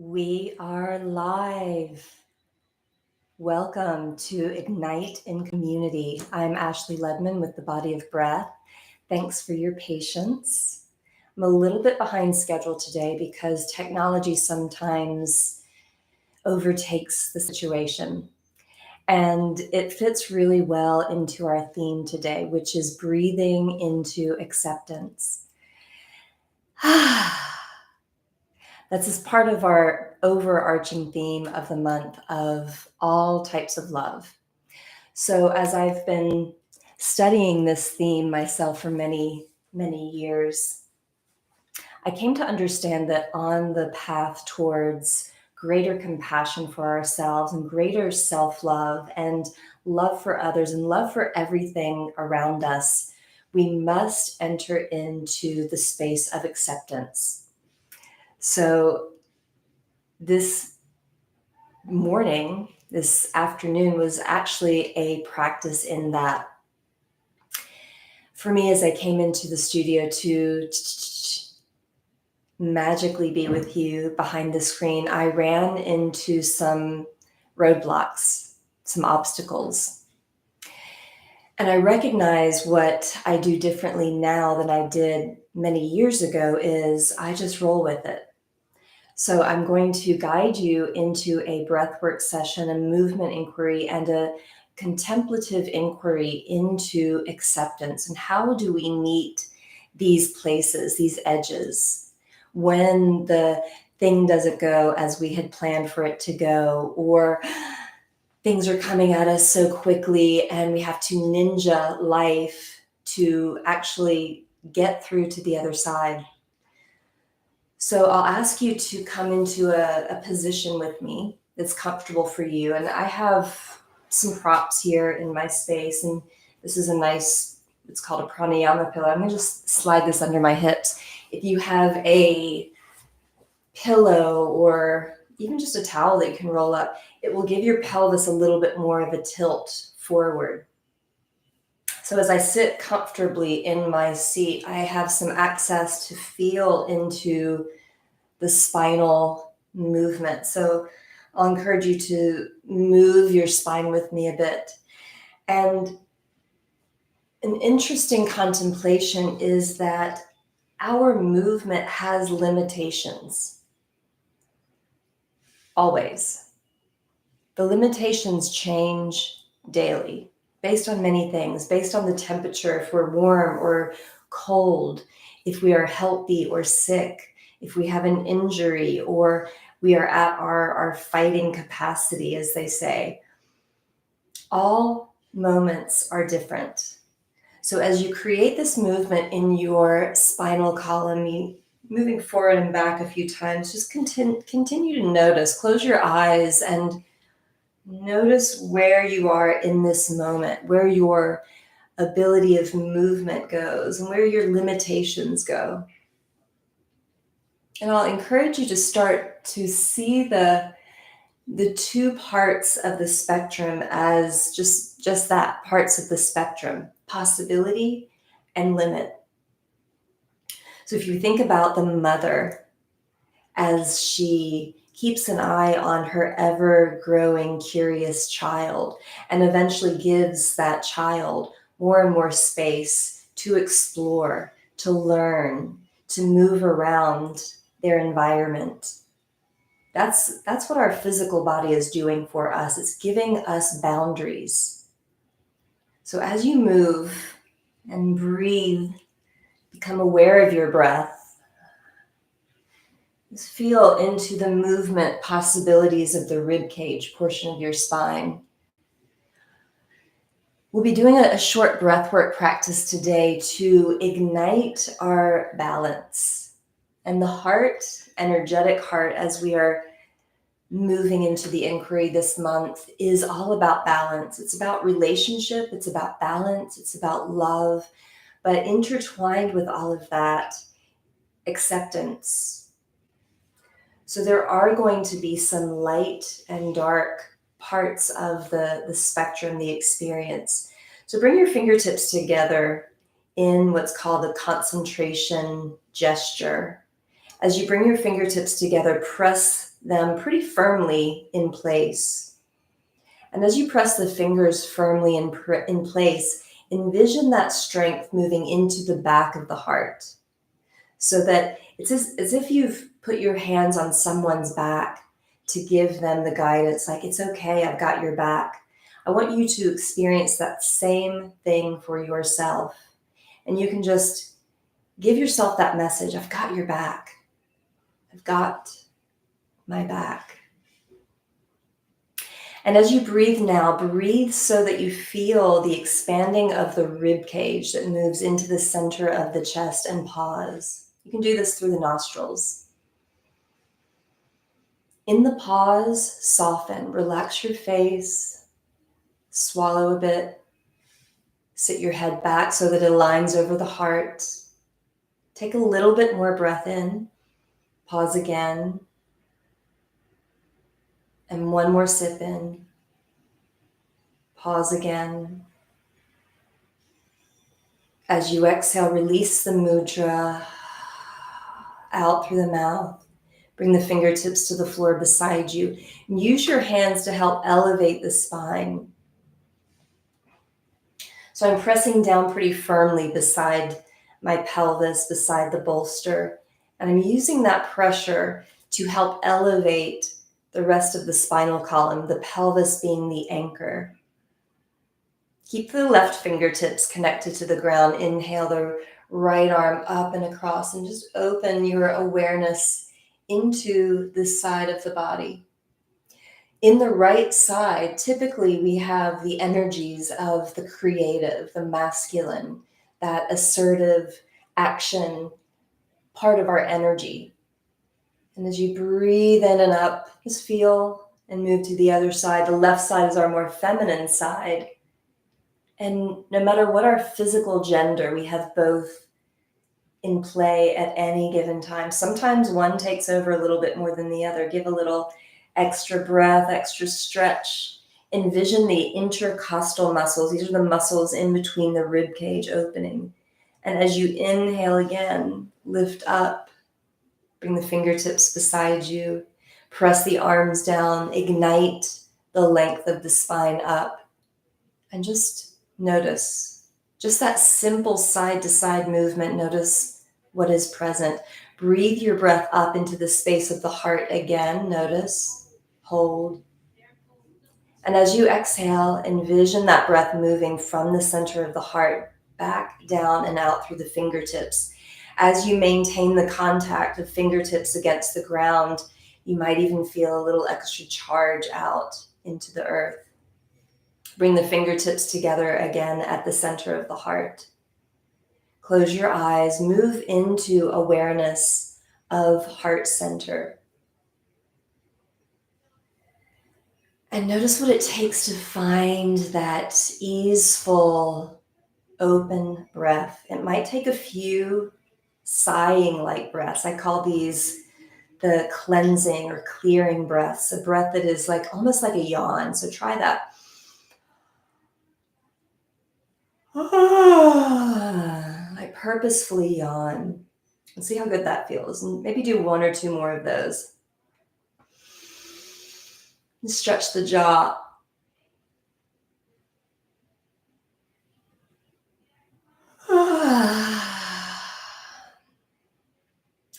We are live. Welcome to Ignite in Community. I'm Ashley Ledman with the Body of Breath. Thanks for your patience. I'm a little bit behind schedule today because technology sometimes overtakes the situation. And it fits really well into our theme today, which is breathing into acceptance. That's as part of our overarching theme of the month of all types of love. So as I've been studying this theme myself for many, many years, I came to understand that on the path towards greater compassion for ourselves and greater self-love and love for others and love for everything around us, we must enter into the space of acceptance. So this afternoon was actually a practice in that. For me, as I came into the studio to magically be with you behind the screen, I ran into some roadblocks, some obstacles. And I recognize what I do differently now than I did many years ago is I just roll with it. So I'm going to guide you into a breathwork session, a movement inquiry, and a contemplative inquiry into acceptance. And how do we meet these places, these edges, when the thing doesn't go as we had planned for it to go, or things are coming at us so quickly and we have to ninja life to actually get through to the other side. So I'll ask you to come into a position with me that's comfortable for you. And I have some props here in my space. And this is it's called a Pranayama Pillow. I'm going to just slide this under my hips. If you have a pillow or even just a towel that you can roll up, it will give your pelvis a little bit more of a tilt forward. So as I sit comfortably in my seat, I have some access to feel into the spinal movement. So I'll encourage you to move your spine with me a bit. And an interesting contemplation is that our movement has limitations. Always. The limitations change daily based on many things, based on the temperature, if we're warm or cold, if we are healthy or sick, if we have an injury, or we are at our fighting capacity, as they say. All moments are different. So as you create this movement in your spinal column, moving forward and back a few times, just continue to notice. Close your eyes and notice where you are in this moment, where your ability of movement goes and where your limitations go. And I'll encourage you to start to see the two parts of the spectrum as just that, parts of the spectrum, possibility and limit. So if you think about the mother as she keeps an eye on her ever-growing, curious child and eventually gives that child more and more space to explore, to learn, to move around their environment. That's what our physical body is doing for us. It's giving us boundaries. So as you move and breathe, become aware of your breath. Just feel into the movement possibilities of the rib cage portion of your spine. We'll be doing a short breathwork practice today to ignite our balance. And the heart, energetic heart, as we are moving into the inquiry this month, is all about balance. It's about relationship, it's about balance, it's about love, but intertwined with all of that, acceptance. So there are going to be some light and dark parts of the spectrum, the experience. So bring your fingertips together in what's called a concentration gesture. As you bring your fingertips together, press them pretty firmly in place. And as you press the fingers firmly in place, envision that strength moving into the back of the heart, so that it's as if you've put your hands on someone's back to give them the guidance, like, it's okay, I've got your back. I want you to experience that same thing for yourself. And you can just give yourself that message, I've got your back. I've got my back. And as you breathe now, breathe so that you feel the expanding of the rib cage that moves into the center of the chest, and pause. You can do this through the nostrils. In the pause, soften, relax your face, swallow a bit, sit your head back so that it aligns over the heart. Take a little bit more breath in, pause again, and one more sip in, pause again. As you exhale, release the mudra out through the mouth. Bring the fingertips to the floor beside you. Use your hands to help elevate the spine. So I'm pressing down pretty firmly beside my pelvis, beside the bolster. And I'm using that pressure to help elevate the rest of the spinal column, the pelvis being the anchor. Keep the left fingertips connected to the ground. Inhale the right arm up and across, and just open your awareness into this side of the body. In the right side, typically we have the energies of the creative, the masculine, that assertive action part of our energy. And as you breathe in and up, just feel and move to the other side. The left side is our more feminine side. And no matter what our physical gender, we have both in play at any given time. Sometimes one takes over a little bit more than the other. Give a little extra breath, extra stretch. Envision the intercostal muscles. These are the muscles in between the rib cage opening. And as you inhale again, lift up, bring the fingertips beside you, press the arms down, ignite the length of the spine up, and just notice. Just that simple side-to-side movement, notice what is present. Breathe your breath up into the space of the heart again. Notice, hold. And as you exhale, envision that breath moving from the center of the heart back down and out through the fingertips. As you maintain the contact of fingertips against the ground, you might even feel a little extra charge out into the earth. Bring the fingertips together again at the center of the heart. Close your eyes, move into awareness of heart center. And notice what it takes to find that easeful, open breath. It might take a few sighing-like breaths. I call these the cleansing or clearing breaths, a breath that is like almost like a yawn. So try that. I purposefully yawn. And see how good that feels. And maybe do one or two more of those. And stretch the jaw.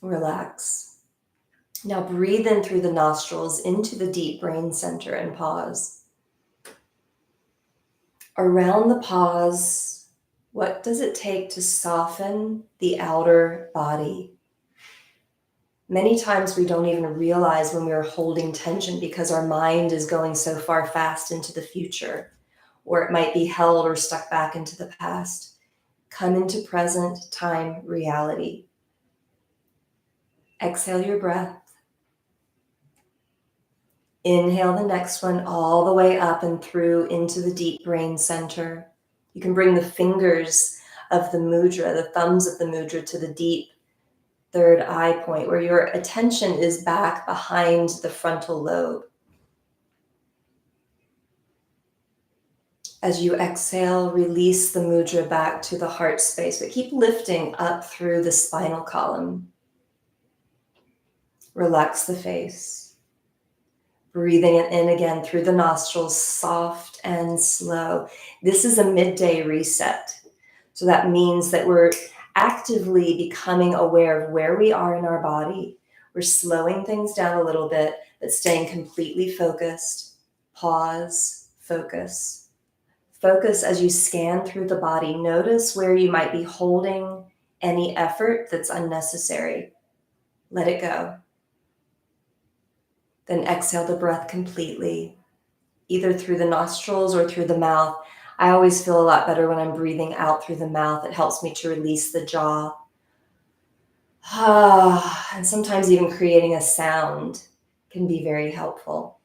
Relax. Now breathe in through the nostrils into the deep brain center and pause. Around the pause, what does it take to soften the outer body? Many times we don't even realize when we're holding tension because our mind is going so far fast into the future, or it might be held or stuck back into the past. Come into present time reality. Exhale your breath. Inhale the next one all the way up and through into the deep brain center. You can bring the fingers of the mudra, the thumbs of the mudra, to the deep third eye point where your attention is back behind the frontal lobe. As you exhale, release the mudra back to the heart space, but keep lifting up through the spinal column. Relax the face. Breathing it in again through the nostrils, soft and slow. This is a midday reset. So that means that we're actively becoming aware of where we are in our body. We're slowing things down a little bit, but staying completely focused. Pause, focus. Focus as you scan through the body. Notice where you might be holding any effort that's unnecessary. Let it go. Then exhale the breath completely, either through the nostrils or through the mouth. I always feel a lot better when I'm breathing out through the mouth. It helps me to release the jaw. And sometimes even creating a sound can be very helpful.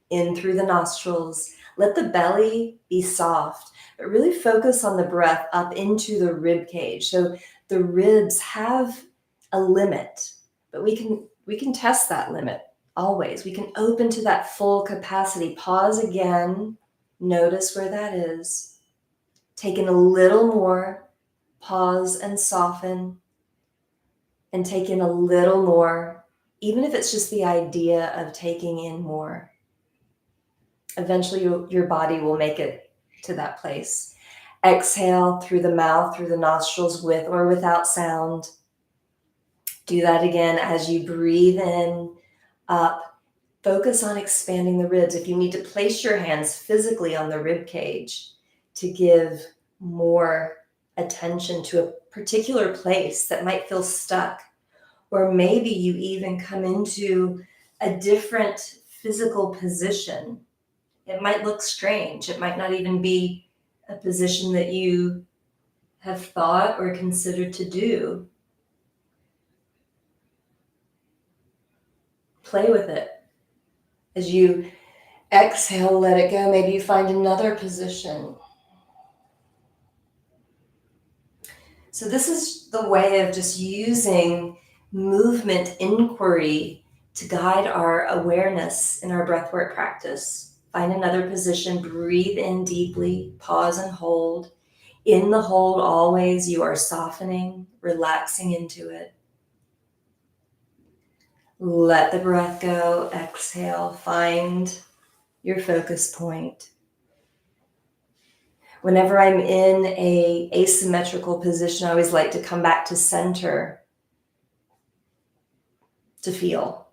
In through the nostrils. Let the belly be soft, but really focus on the breath up into the rib cage. So the ribs have a limit, but we can test that limit always. We can open to that full capacity. Pause again. Notice where that is. Take in a little more. Pause and soften. And take in a little more, even if it's just the idea of taking in more. Eventually, your body will make it to that place. Exhale through the mouth, through the nostrils, with or without sound. Do that again as you breathe in, up. Focus on expanding the ribs. If you need to place your hands physically on the rib cage to give more attention to a particular place that might feel stuck, or maybe you even come into a different physical position. It might look strange. It might not even be a position that you have thought or considered to do. Play with it. As you exhale, let it go. Maybe you find another position. So this is the way of just using movement inquiry to guide our awareness in our breathwork practice. Find another position, breathe in deeply, pause and hold. In the hold, always you are softening, relaxing into it. Let the breath go, exhale, find your focus point. Whenever I'm in a asymmetrical position, I always like to come back to center to feel,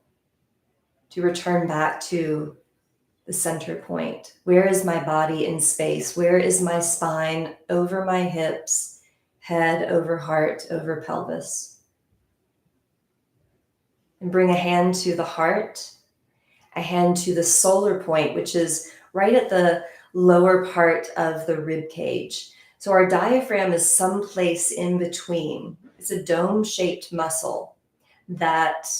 to return back to the center point. Where is my body in space? Where is my spine over my hips, head over heart, over pelvis? And bring a hand to the heart, a hand to the solar point, which is right at the lower part of the rib cage. So our diaphragm is someplace in between. It's a dome-shaped muscle that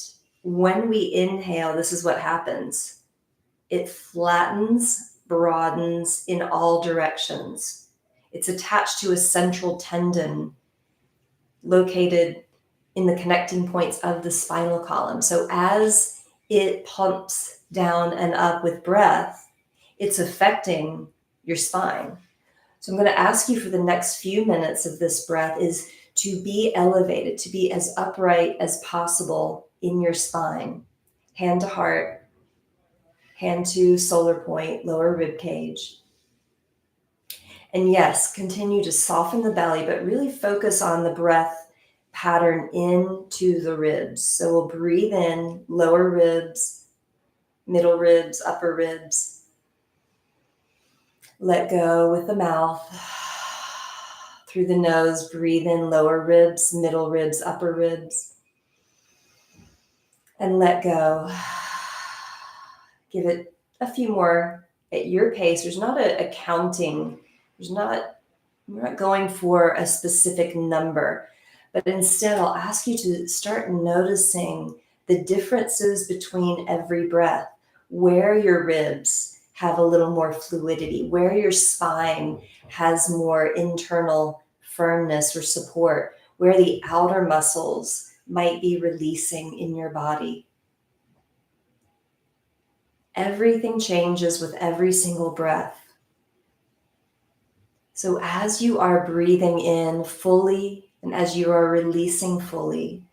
when we inhale, this is what happens. It flattens, broadens in all directions. It's attached to a central tendon located in the connecting points of the spinal column. So as it pumps down and up with breath, it's affecting your spine. So I'm going to ask you for the next few minutes of this breath is to be elevated, to be as upright as possible in your spine. Hand to heart, hand to solar point, lower rib cage. And yes, continue to soften the belly, but really focus on the breath pattern into the ribs. So we'll breathe in, lower ribs, middle ribs, upper ribs. Let go with the mouth. Through the nose, breathe in, lower ribs, middle ribs, upper ribs. And let go. Give it a few more at your pace. There's not a counting. We're not going for a specific number, but instead I'll ask you to start noticing the differences between every breath, where your ribs have a little more fluidity, where your spine has more internal firmness or support, where the outer muscles might be releasing in your body. Everything changes with every single breath. So as you are breathing in fully and as you are releasing fully,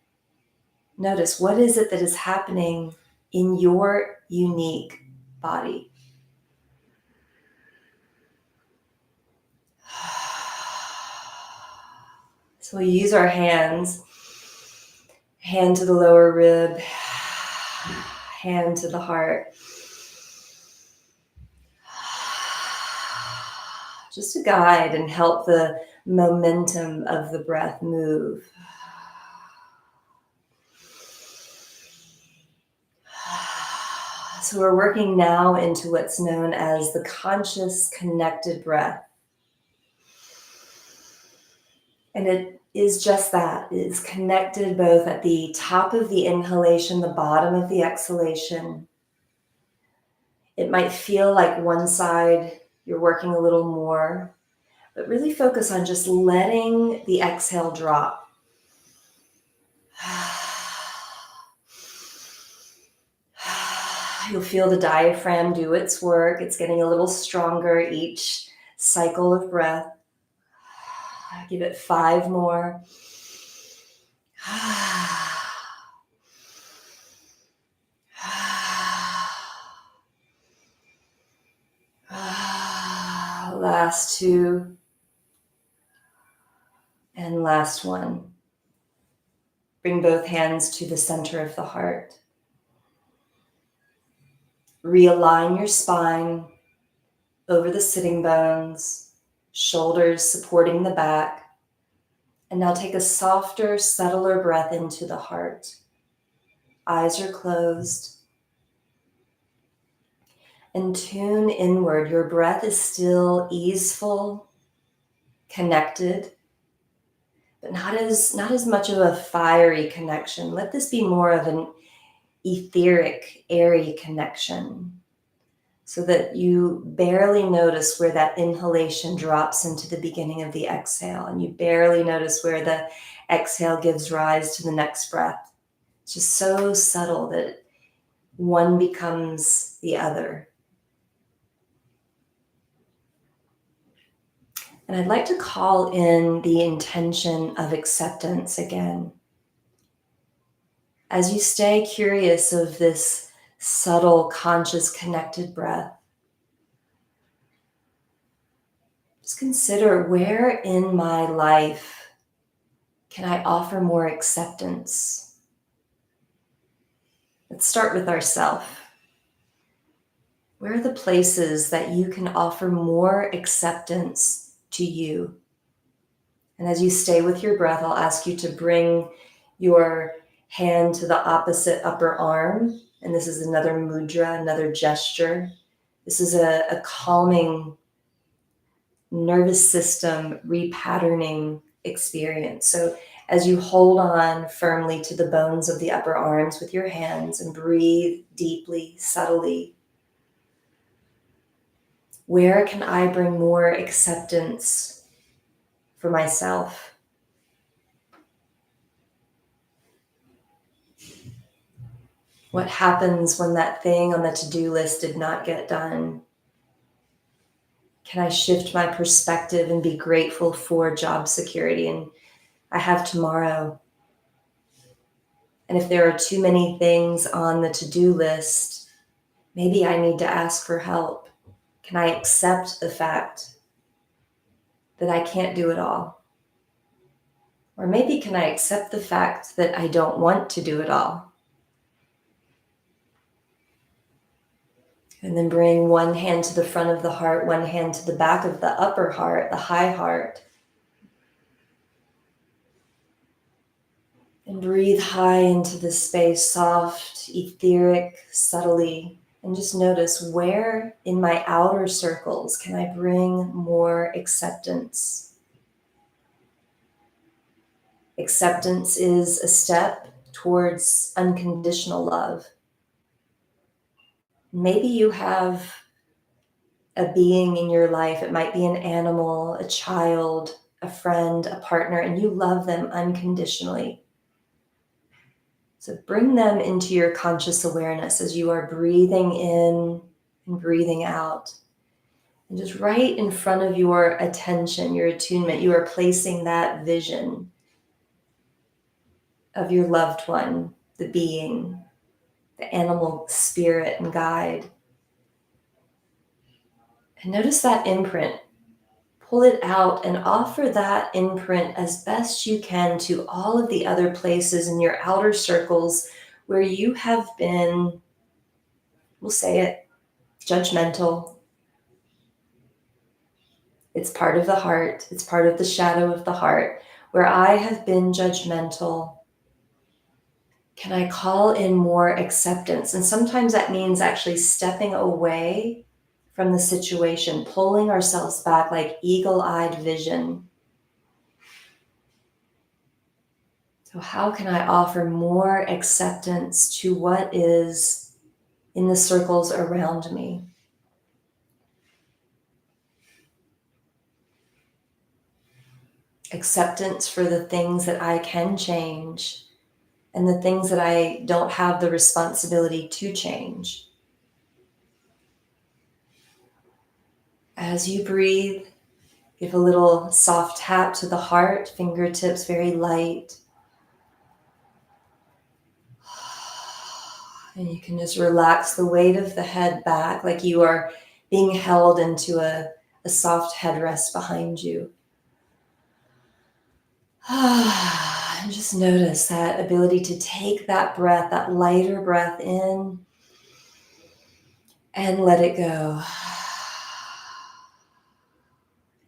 Notice, what is it that is happening in your unique body? So we use our hands, hand to the lower rib, hand to the heart. Just to guide and help the momentum of the breath move. So we're working now into what's known as the conscious connected breath. And it is just that. It is connected both at the top of the inhalation, the bottom of the exhalation. It might feel like one side you're working a little more, but really focus on just letting the exhale drop. You'll feel the diaphragm do its work. It's getting a little stronger each cycle of breath. Give it 5 more. Last 2. And last 1. Bring both hands to the center of the heart. Realign your spine over the sitting bones, shoulders supporting the back. And now take a softer, subtler breath into the heart. Eyes are closed. And tune inward. Your breath is still easeful, connected, but not as much of a fiery connection. Let this be more of an etheric, airy connection, so that you barely notice where that inhalation drops into the beginning of the exhale, and you barely notice where the exhale gives rise to the next breath. It's just so subtle that one becomes the other. And I'd like to call in the intention of acceptance again. As you stay curious of this subtle, conscious, connected breath, just consider, where in my life can I offer more acceptance? Let's start with ourselves. Where are the places that you can offer more acceptance to you? And as you stay with your breath, I'll ask you to bring your hand to the opposite upper arm. And this is another mudra, another gesture. This is a calming nervous system repatterning experience. So as you hold on firmly to the bones of the upper arms with your hands and breathe deeply, subtly, where can I bring more acceptance for myself? What happens when that thing on the to-do list did not get done? Can I shift my perspective and be grateful for job security and I have tomorrow? And if there are too many things on the to-do list, maybe I need to ask for help. Can I accept the fact that I can't do it all? Or maybe can I accept the fact that I don't want to do it all? And then bring one hand to the front of the heart, one hand to the back of the upper heart, the high heart. And breathe high into the space, soft, etheric, subtly. And just notice, where in my outer circles can I bring more acceptance? Acceptance is a step towards unconditional love. Maybe you have a being in your life. It might be an animal, a child, a friend, a partner, and you love them unconditionally. So bring them into your conscious awareness as you are breathing in and breathing out. And just right in front of your attention, your attunement, you are placing that vision of your loved one, the being, the animal spirit and guide. And notice that imprint. Pull it out and offer that imprint as best you can to all of the other places in your outer circles where you have been, we'll say it, judgmental. It's part of the heart. It's part of the shadow of the heart where I have been judgmental. Can I call in more acceptance? And sometimes that means actually stepping away from the situation, pulling ourselves back like eagle-eyed vision. So how can I offer more acceptance to what is in the circles around me? Acceptance for the things that I can change and the things that I don't have the responsibility to change. As you breathe, give a little soft tap to the heart, fingertips very light. And you can just relax the weight of the head back like you are being held into a soft headrest behind you. And just notice that ability to take that breath, that lighter breath in and let it go.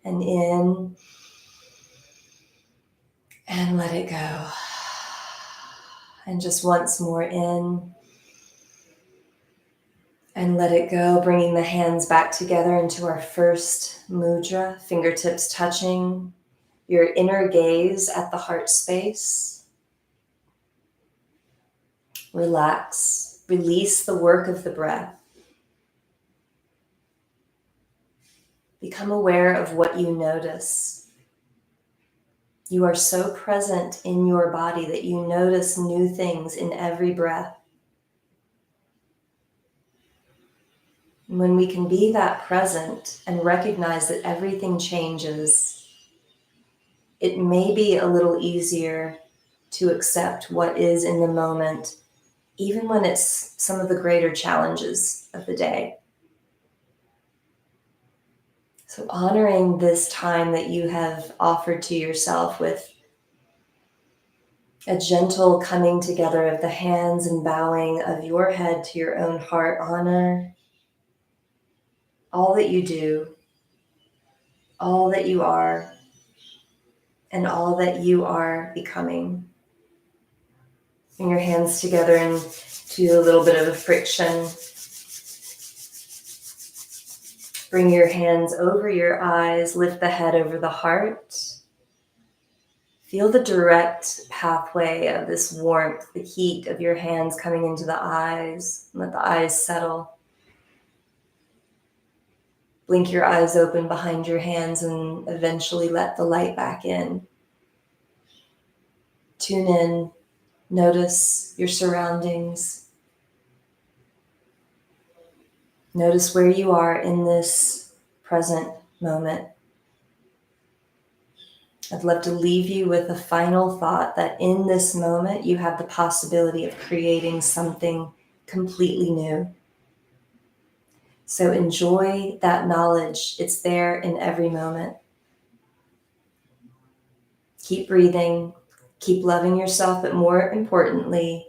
And in and let it go. And just once more in and let it go, bringing the hands back together into our first mudra, fingertips touching, your inner gaze at the heart space. Relax, release the work of the breath. Become aware of what you notice. You are so present in your body that you notice new things in every breath. And when we can be that present and recognize that everything changes, it may be a little easier to accept what is in the moment, even when it's some of the greater challenges of the day. So honoring this time that you have offered to yourself with a gentle coming together of the hands and bowing of your head to your own heart. Honor all that you do, all that you are, and all that you are becoming. Bring your hands together and do a little bit of a friction. Bring your hands over your eyes, lift the head over the heart. Feel the direct pathway of this warmth, the heat of your hands coming into the eyes. Let the eyes settle. Blink your eyes open behind your hands and eventually let the light back in. Tune in, notice your surroundings. Notice where you are in this present moment. I'd love to leave you with a final thought that in this moment you have the possibility of creating something completely new. So enjoy that knowledge. It's there in every moment. Keep breathing, keep loving yourself, but more importantly,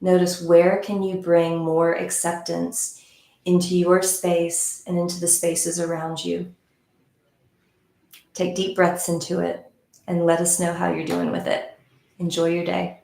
notice where can you bring more acceptance into your space and into the spaces around you. Take deep breaths into it and let us know how you're doing with it. Enjoy your day.